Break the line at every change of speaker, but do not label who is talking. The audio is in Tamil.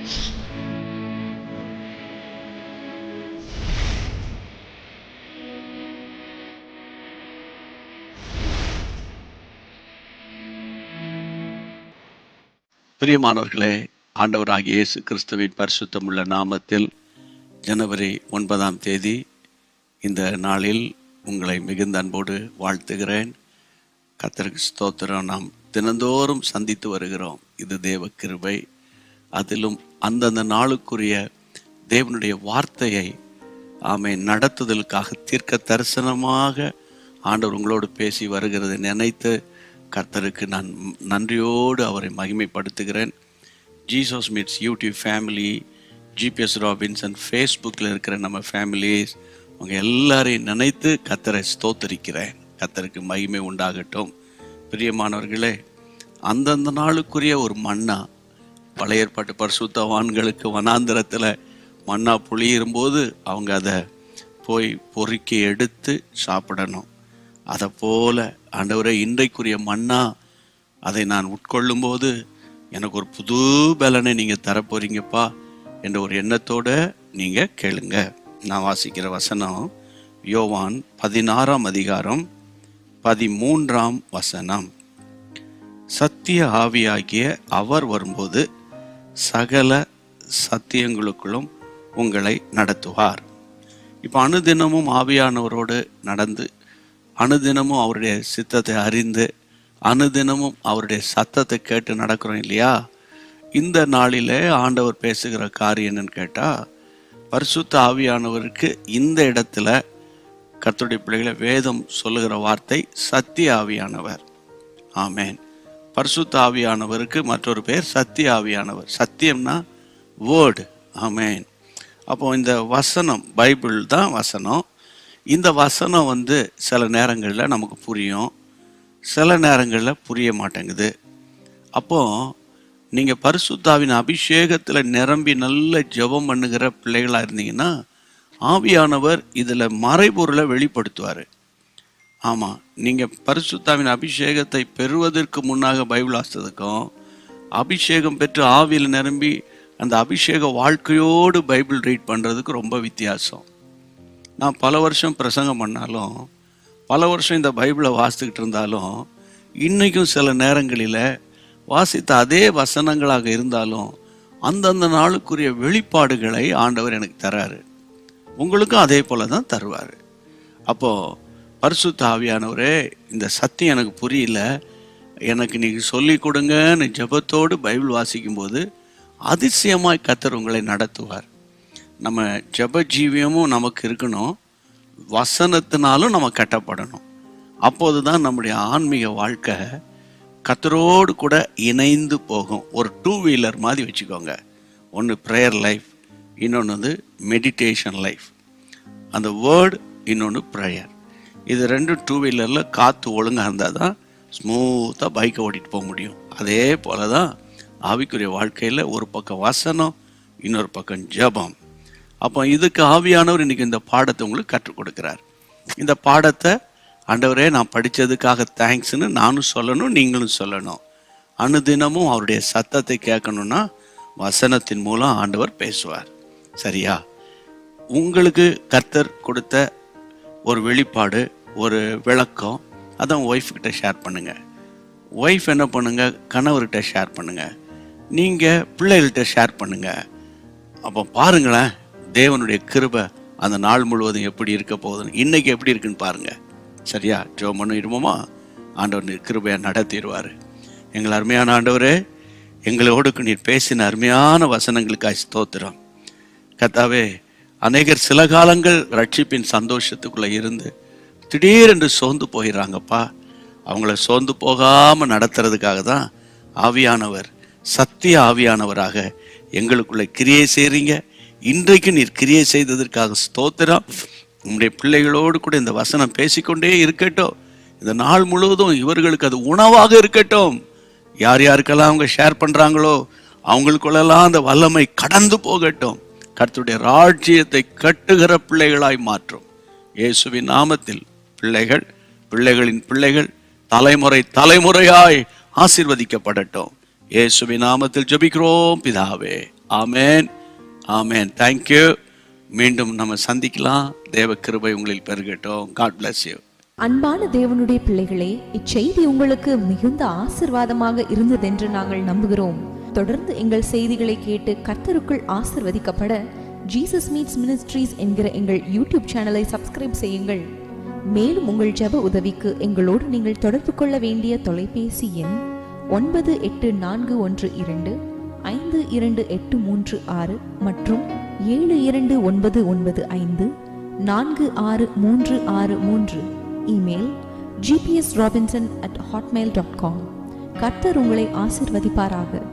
பிரியமானவர்களே, ஆண்டவராகிய இயேசு கிறிஸ்துவின் பரிசுத்தமுள்ள நாமத்தில் ஜனவரி 9 இந்த நாளில் உங்களை மிகுந்த அன்போடு வாழ்த்துகிறேன். கர்த்தருக்கு ஸ்தோத்திரம். நாம் தினந்தோறும் சந்தித்து வருகிறோம். இது தேவ கிருபை. அதிலும் அந்தந்த நாளுக்குரிய தேவனுடைய வார்த்தையை நடத்துதலுக்காக தீர்க்க தரிசனமாக ஆண்டவர் உங்களோடு பேசி வருகிறதை நினைத்து கர்த்தருக்கு நான் நன்றியோடு அவரை மகிமைப்படுத்துகிறேன். Jesus meets YouTube family, GPS Robinson ஃபேஸ்புக்கில் இருக்கிற நம்ம ஃபேமிலிஸ், அவங்க எல்லாரையும் நினைத்து கர்த்தரை ஸ்தோத்தரிக்கிறேன். கர்த்தருக்கு மகிமை உண்டாகட்டும். பிரியமானவர்களே, அந்தந்த நாளுக்குரிய ஒரு மன்னா, பழைய ஏற்பாட்டு பரிசுத்தவான்களுக்கு வனாந்திரத்தில் மன்னா புளியும்போது அவங்க அதை போய் பொறுக்கி எடுத்து சாப்பிடணும். அதை போல ஆண்டவரே, இன்றைக்குரிய மன்னா அதை நான் உட்கொள்ளும் போது எனக்கு ஒரு புது பலனை நீங்கள் தரப்போறீங்கப்பா என்ற ஒரு எண்ணத்தோடு நீங்கள் கேளுங்க. நான் வாசிக்கிற வசனம் யோவான் 16:13. சத்திய ஆவியாகிய அவர் வரும்போது சகல சத்தியங்களுக்குள்ளும் உங்களை நடத்துவார். இப்போ அனுதினமும் ஆவியானவரோடு நடந்து, அனுதினமும் அவருடைய சித்தத்தை அறிந்து, அனுதினமும் அவருடைய சத்தத்தை கேட்டு நடக்கிறோம் இல்லையா? இந்த நாளிலே ஆண்டவர் பேசுகிற காரியம் என்னன்னு கேட்டால், பரிசுத்த ஆவியானவருக்கு இந்த இடத்துல கர்த்தருடைய பிள்ளைகளை வேதம் சொல்லுகிற வார்த்தை சத்திய ஆவியானவர். ஆமேன். பரிசுத்த ஆவியானவருக்கு மற்றொரு பேர் சத்திய ஆவியானவர். சத்தியம்னா வேர்டு. ஆமேன். அப்போ இந்த வசனம், பைபிள் தான் வசனம். இந்த வசனம் சில நேரங்களில் நமக்கு புரியும், சில நேரங்களில் புரிய மாட்டேங்குது. அப்போது நீங்கள் பரிசுத்தாவின் அபிஷேகத்தில் நிரம்பி நல்ல ஜெபம் பண்ணுகிற பிள்ளைகளாக இருந்தீங்கன்னா, ஆவியானவர் இதில் மறைபொருளை வெளிப்படுத்துவார். ஆமாம், நீங்கள் பரிசுத்தாவின் அபிஷேகத்தை பெறுவதற்கு முன்னாக பைபிள் வாசித்ததுக்கும், அபிஷேகம் பெற்று ஆவியில் நிரம்பி அந்த அபிஷேக வாழ்க்கையோடு பைபிள் ரீட் பண்ணுறதுக்கு ரொம்ப வித்தியாசம். நான் பல வருஷம் பிரசங்கம் பண்ணாலும், பல வருஷம் இந்த பைபிளை வாசித்துக்கிட்டு இருந்தாலும், இன்றைக்கும் சில நேரங்களில் வாசித்த அதே வசனங்களாக இருந்தாலும் அந்தந்த நாளுக்குரிய வெளிப்பாடுகளை ஆண்டவர் எனக்கு தராரு. உங்களுக்கும் அதே போல தான் தருவார். அப்போது பரிசுத்த ஆவியானவரே, இந்த சத்தியம் எனக்கு புரியல, எனக்கு நீங்கள் சொல்லி கொடுங்கன்னு ஜெபத்தோடு பைபிள் வாசிக்கும்போது அதிசயமாய் கர்த்தர் உங்களை நடத்துவார். நம்ம ஜெப ஜீவியமும் நமக்கு இருக்கணும், வசனத்தினாலும் நம்ம கட்டப்படணும். அப்போது தான் நம்முடைய ஆன்மீக வாழ்க்கை கர்த்தரோடு கூட இணைந்து போகும். ஒரு 2 வீலர் மாதிரி வச்சுக்கோங்க. ஒன்று ப்ரேயர் லைஃப், இன்னொன்று மெடிடேஷன் லைஃப். அந்த வேர்டு, இன்னொன்று ப்ரேயர். இது 2 2 வீலரில் காற்று ஒழுங்காக இருந்தால் தான் ஸ்மூத்தாக பைக்கை ஓட்டிகிட்டு போக முடியும். அதே போல தான் ஆவிக்குரிய வாழ்க்கையில் ஒரு பக்கம் வசனம், இன்னொரு பக்கம் ஜெபம். அப்போ இதுக்கு ஆவியானவர் இன்றைக்கி இந்த பாடத்தை உங்களுக்கு கற்றுக் கொடுக்குறார். இந்த பாடத்தை ஆண்டவரே, நான் படித்ததுக்காக தேங்க்ஸ்ன்னு நானும் சொல்லணும், நீங்களும் சொல்லணும். அனுதினமும் அவருடைய சத்தத்தை கேட்கணுன்னா வசனத்தின் மூலம் ஆண்டவர் பேசுவார். சரியா? உங்களுக்கு கர்த்தர் கொடுத்த ஒரு வெளிப்பாடு, ஒரு விளக்கம், அதான் ஒய்ஃப்கிட்ட ஷேர் பண்ணுங்கள். ஒய்ஃப் என்ன பண்ணுங்கள், கணவர்கிட்ட ஷேர் பண்ணுங்கள். நீங்கள் பிள்ளைகள்கிட்ட ஷேர் பண்ணுங்கள். அப்போ பாருங்களேன், தேவனுடைய கிருபை அந்த நாள் முழுவதும் எப்படி இருக்க போகுதுன்னு, இன்றைக்கி எப்படி இருக்குன்னு பாருங்கள். சரியா? ஜெபம் பண்ணிடுவோமா? ஆண்டவர் கிருபையை நடத்திடுவார். எங்கள் அருமையான ஆண்டவரே, எங்களோடு நீர் பேசின அருமையான வசனங்களுக்காக ஸ்தோத்திரம். கர்த்தாவே, அநேகர் சில காலங்கள் ரட்சிப்பின் சந்தோஷத்துக்குள்ளே இருந்து திடீரென்று சோர்ந்து போயிடுறாங்கப்பா. அவங்கள சோர்ந்து போகாமல் நடத்துறதுக்காக தான் ஆவியானவர், சத்திய ஆவியானவராக எங்களுக்குள்ளே கிரியை செய்கிறீங்க. இன்றைக்கு நீர் கிரியை செய்ததற்காக ஸ்தோத்திரம். உங்களுடைய பிள்ளைகளோடு கூட இந்த வசனம் பேசிக்கொண்டே இருக்கட்டும். இந்த நாள் முழுவதும் இவர்களுக்கு அது உணவாக இருக்கட்டும். யார் யாருக்கெல்லாம் அவங்க ஷேர் பண்ணுறாங்களோ அவங்களுக்குள்ளெல்லாம் அந்த வல்லமை கடந்து போகட்டும். கர்த்தருடைய ராஜ்யத்தை கட்டுகிற பிள்ளைகளாய் மாற்றும். இயேசுவின் நாமத்தில் பிள்ளைகள், பிள்ளைகளின் பிள்ளைகள், தலைமுறை தலைமுறையாய் ஆசீர்வதிக்கப்படட்டும். இயேசுவின் நாமத்தில் ஜெபிக்கிறோம் பிதாவே, ஆமேன், ஆமேன். தேங்க்யூ. மீண்டும் நம்ம சந்திக்கலாம். தேவ கிருபை உங்களில் பெருகட்டும். God bless you.
அன்பான தேவனுடைய பிள்ளைகளே, இச்செய்தி உங்களுக்கு மிகுந்த ஆசீர்வாதமாக இருந்ததென்று நாங்கள் நம்புகிறோம். தொடர்ந்து எங்கள் செய்திகளை கேட்டு கர்த்தருக்குள் ஆசீர்வதிக்கப்பட ஜீசஸ் மீட்ஸ் மினிஸ்ட்ரீஸ் என்கிற எங்கள் யூடியூப் சேனலை சப்ஸ்கிரைப் செய்யுங்கள். மேலும் உங்கள் ஜெப உதவிக்கு எங்களோடு நீங்கள் தொடர்பு கொள்ள வேண்டிய தொலைபேசி எண் 9842252836 மற்றும் 7299546363. Email gpsrobinson@hotmail.com. கர்த்தர் உங்களை ஆசீர்வதிப்பாராக.